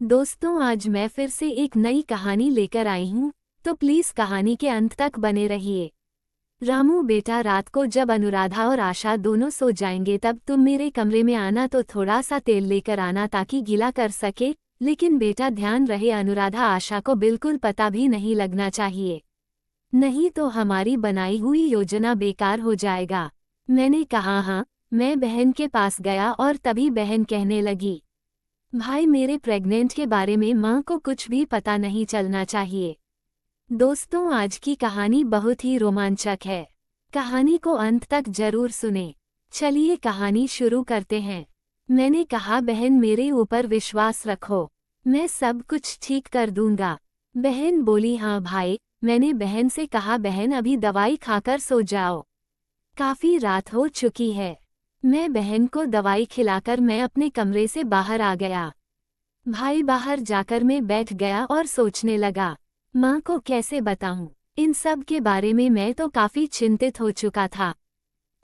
दोस्तों, आज मैं फिर से एक नई कहानी लेकर आई हूँ, तो प्लीज कहानी के अंत तक बने रहिए। रामू बेटा, रात को जब अनुराधा और आशा दोनों सो जाएंगे तब तुम मेरे कमरे में आना, तो थोड़ा सा तेल लेकर आना ताकि गीला कर सके। लेकिन बेटा ध्यान रहे, अनुराधा आशा को बिल्कुल पता भी नहीं लगना चाहिए, नहीं तो हमारी बनाई हुई योजना बेकार हो जाएगा। मैंने कहा हाँ। मैं बहन के पास गया और तभी बहन कहने लगी, भाई मेरे प्रेग्नेंट के बारे में माँ को कुछ भी पता नहीं चलना चाहिए। दोस्तों, आज की कहानी बहुत ही रोमांचक है। कहानी को अंत तक जरूर सुने। चलिए कहानी शुरू करते हैं। मैंने कहा, बहन मेरे ऊपर विश्वास रखो, मैं सब कुछ ठीक कर दूंगा। बहन बोली, हाँ भाई। मैंने बहन से कहा, बहन अभी दवाई खाकर सो जाओ, काफी रात हो चुकी है। मैं बहन को दवाई खिलाकर मैं अपने कमरे से बाहर आ गया। भाई बाहर जाकर मैं बैठ गया और सोचने लगा, माँ को कैसे बताऊं इन सब के बारे में। मैं तो काफी चिंतित हो चुका था।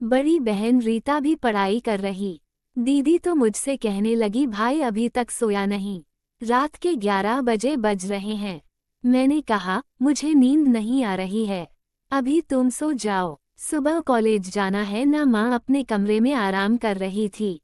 बड़ी बहन रीता भी पढ़ाई कर रही। दीदी तो मुझसे कहने लगी, भाई अभी तक सोया नहीं, रात के 11 बजे बज रहे हैं। मैंने कहा, मुझे नींद नहीं आ रही है, अभी तुम सो जाओ, सुबह कॉलेज जाना है ना। माँ अपने कमरे में आराम कर रही थी।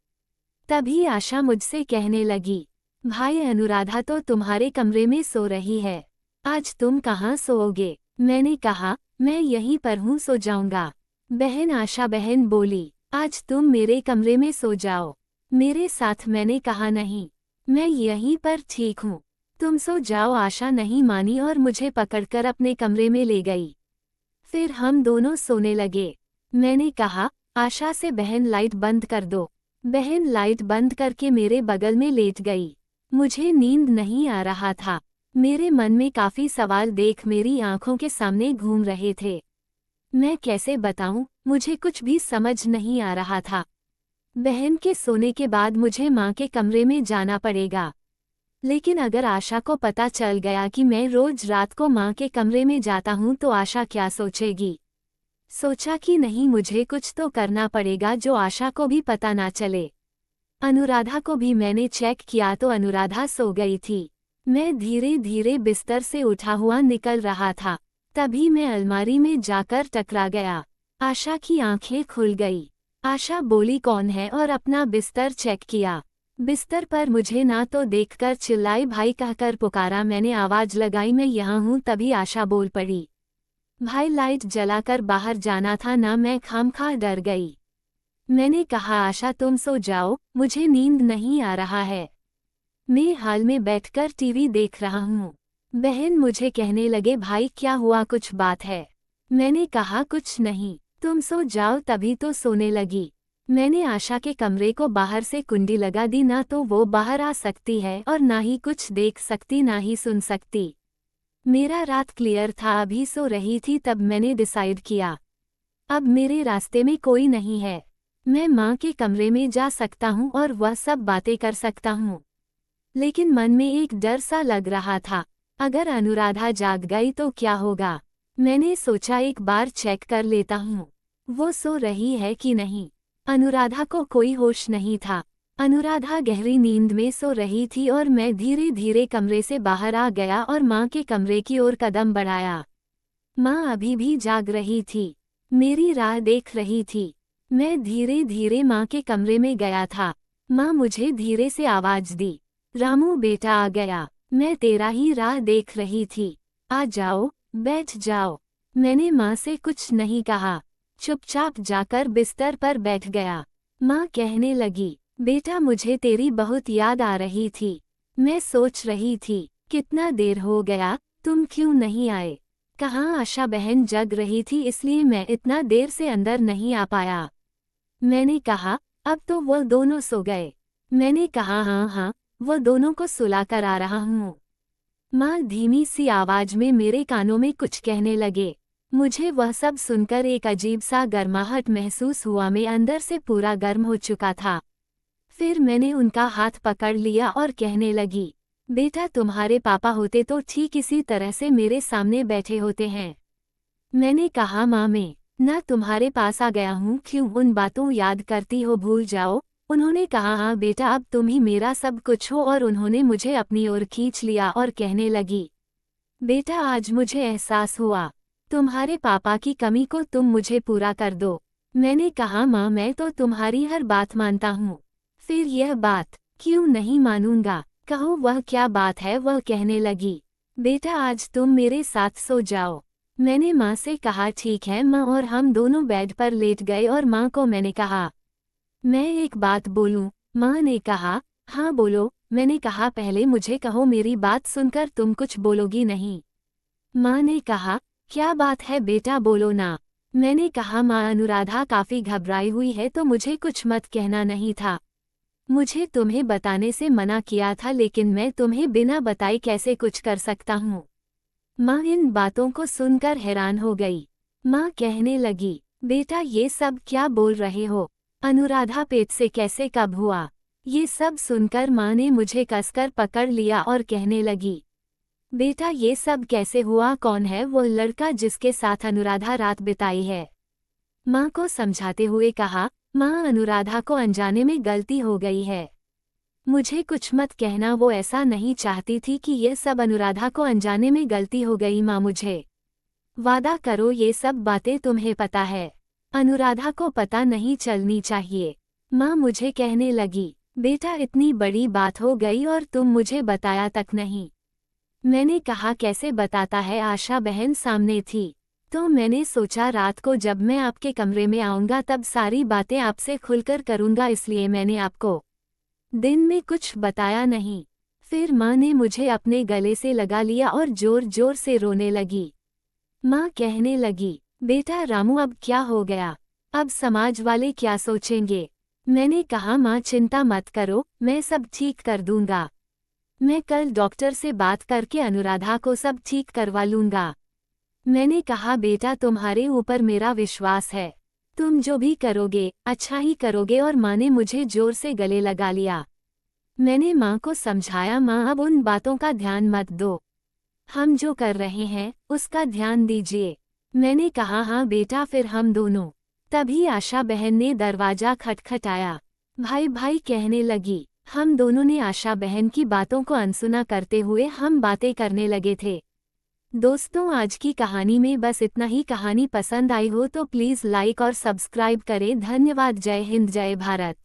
तभी आशा मुझसे कहने लगी, भाई अनुराधा तो तुम्हारे कमरे में सो रही है, आज तुम कहाँ सोओगे। मैंने कहा, मैं यहीं पर हूँ, सो जाऊंगा। बहन आशा बहन बोली, आज तुम मेरे कमरे में सो जाओ मेरे साथ। मैंने कहा, नहीं, मैं यहीं पर ठीक हूँ, तुम सो जाओ। आशा नहीं मानी और मुझे पकड़कर अपने कमरे में ले गई। फिर हम दोनों सोने लगे। मैंने कहा आशा से, बहन लाइट बंद कर दो। बहन लाइट बंद करके मेरे बगल में लेट गई। मुझे नींद नहीं आ रहा था। मेरे मन में काफी सवाल देख मेरी आंखों के सामने घूम रहे थे। मैं कैसे बताऊं, मुझे कुछ भी समझ नहीं आ रहा था। बहन के सोने के बाद मुझे माँ के कमरे में जाना पड़ेगा। लेकिन अगर आशा को पता चल गया कि मैं रोज रात को माँ के कमरे में जाता हूँ तो आशा क्या सोचेगी। सोचा कि नहीं, मुझे कुछ तो करना पड़ेगा जो आशा को भी पता ना चले। अनुराधा को भी मैंने चेक किया तो अनुराधा सो गई थी। मैं धीरे धीरे बिस्तर से उठा हुआ निकल रहा था, तभी मैं अलमारी में जाकर टकरा गया। आशा की आंखें खुल गई। आशा बोली, कौन है, और अपना बिस्तर चेक किया। बिस्तर पर मुझे ना तो देखकर चिल्लाई, भाई कहकर पुकारा। मैंने आवाज लगाई, मैं यहाँ हूँ। तभी आशा बोल पड़ी, भाई लाइट जलाकर बाहर जाना था ना। मैं खामखा डर गई। मैंने कहा, आशा तुम सो जाओ, मुझे नींद नहीं आ रहा है, मैं हाल में बैठकर टीवी देख रहा हूँ। बहन मुझे कहने लगे, भाई क्या हुआ, कुछ बात है। मैंने कहा, कुछ नहीं, तुम सो जाओ। तभी तो सोने लगी। मैंने आशा के कमरे को बाहर से कुंडी लगा दी, ना तो वो बाहर आ सकती है और ना ही कुछ देख सकती ना ही सुन सकती। मेरा रात क्लियर था, अभी सो रही थी। तब मैंने डिसाइड किया, अब मेरे रास्ते में कोई नहीं है, मैं माँ के कमरे में जा सकता हूँ और वह सब बातें कर सकता हूँ। लेकिन मन में एक डर सा लग रहा था, अगर अनुराधा जाग गई तो क्या होगा। मैंने सोचा एक बार चेक कर लेता हूँ, वो सो रही है कि नहीं। अनुराधा को कोई होश नहीं था। अनुराधा गहरी नींद में सो रही थी और मैं धीरे धीरे कमरे से बाहर आ गया और माँ के कमरे की ओर कदम बढ़ाया। माँ अभी भी जाग रही थी, मेरी राह देख रही थी। मैं धीरे धीरे माँ के कमरे में गया था। माँ मुझे धीरे से आवाज दी, रामू बेटा आ गया, मैं तेरा ही राह देख रही थी, आ जाओ, बैठ जाओ। मैंने माँ से कुछ नहीं कहा, चुपचाप जाकर बिस्तर पर बैठ गया। माँ कहने लगी, बेटा मुझे तेरी बहुत याद आ रही थी। मैं सोच रही थी, कितना देर हो गया, तुम क्यों नहीं आए। कहाँ आशा बहन जग रही थी, इसलिए मैं इतना देर से अंदर नहीं आ पाया। मैंने कहा, अब तो वो दोनों सो गए। मैंने कहा, हाँ हाँ, वो दोनों को सुलाकर आ रहा हूँ। माँ धीमी सी आवाज में मेरे कानों में कुछ कहने लगे। मुझे वह सब सुनकर एक अजीब सा गर्माहट महसूस हुआ। मैं अंदर से पूरा गर्म हो चुका था। फिर मैंने उनका हाथ पकड़ लिया और कहने लगी, बेटा तुम्हारे पापा होते तो ठीक इसी तरह से मेरे सामने बैठे होते हैं। मैंने कहा, माँ मैं ना तुम्हारे पास आ गया हूँ, क्यों उन बातों याद करती हो, भूल जाओ, उन्होंने कहा, हाँ बेटा, अब तुम ही मेरा सब कुछ हो, और उन्होंने मुझे अपनी ओर खींच लिया और कहने लगी, बेटा आज मुझे एहसास हुआ, तुम्हारे पापा की कमी को तुम मुझे पूरा कर दो। मैंने कहा, माँ मैं तो तुम्हारी हर बात मानता हूँ, फिर यह बात क्यों नहीं मानूंगा, कहो वह क्या बात है। वह कहने लगी, बेटा आज तुम मेरे साथ सो जाओ। मैंने माँ से कहा, ठीक है माँ, और हम दोनों बेड पर लेट गए और माँ को मैंने कहा, मैं एक बात बोलूं। माँ ने कहा, हाँ बोलो। मैंने कहा, पहले मुझे कहो, मेरी बात सुनकर तुम कुछ बोलोगी नहीं। माँ ने कहा, क्या बात है बेटा, बोलो ना। मैंने कहा, माँ अनुराधा काफी घबराई हुई है, तो मुझे कुछ मत कहना नहीं था। मुझे तुम्हें बताने से मना किया था, लेकिन मैं तुम्हें बिना बताए कैसे कुछ कर सकता हूँ। माँ इन बातों को सुनकर हैरान हो गई। माँ कहने लगी, बेटा ये सब क्या बोल रहे हो, अनुराधा पेट से कैसे कब हुआ। ये सब सुनकर माँ ने मुझे कसकर पकड़ लिया और कहने लगी, बेटा ये सब कैसे हुआ, कौन है वो लड़का जिसके साथ अनुराधा रात बिताई है। माँ को समझाते हुए कहा, माँ अनुराधा को अनजाने में गलती हो गई है, मुझे कुछ मत कहना, वो ऐसा नहीं चाहती थी कि ये सब अनुराधा को अनजाने में गलती हो गई। माँ मुझे वादा करो ये सब बातें तुम्हें पता है, अनुराधा को पता नहीं चलनी चाहिए। माँ मुझे कहने लगी, बेटा इतनी बड़ी बात हो गई और तुम मुझे बताया तक नहीं। मैंने कहा, कैसे बताता है, आशा बहन सामने थी, तो मैंने सोचा रात को जब मैं आपके कमरे में आऊँगा तब सारी बातें आपसे खुलकर करूँगा, इसलिए मैंने आपको दिन में कुछ बताया नहीं। फिर माँ ने मुझे अपने गले से लगा लिया और जोर जोर से रोने लगी। माँ कहने लगी, बेटा रामू अब क्या हो गया, अब समाज वाले क्या सोचेंगे। मैंने कहा, माँ चिंता मत करो, मैं सब ठीक कर दूंगा। मैं कल डॉक्टर से बात करके अनुराधा को सब ठीक करवा लूंगा। मैंने कहा, बेटा तुम्हारे ऊपर मेरा विश्वास है, तुम जो भी करोगे अच्छा ही करोगे। और माँ ने मुझे जोर से गले लगा लिया। मैंने माँ को समझाया, माँ अब उन बातों का ध्यान मत दो, हम जो कर रहे हैं उसका ध्यान दीजिए। मैंने कहा, हाँ बेटा, फिर हम दोनों। तभी आशा बहन ने दरवाजा खटखटाया। भाई भाई कहने लगी। हम दोनों ने आशा बहन की बातों को अनसुना करते हुए हम बातें करने लगे थे। दोस्तों आज की कहानी में बस इतना ही। कहानी पसंद आई हो तो प्लीज़ लाइक और सब्सक्राइब करें। धन्यवाद। जय हिंद, जय भारत।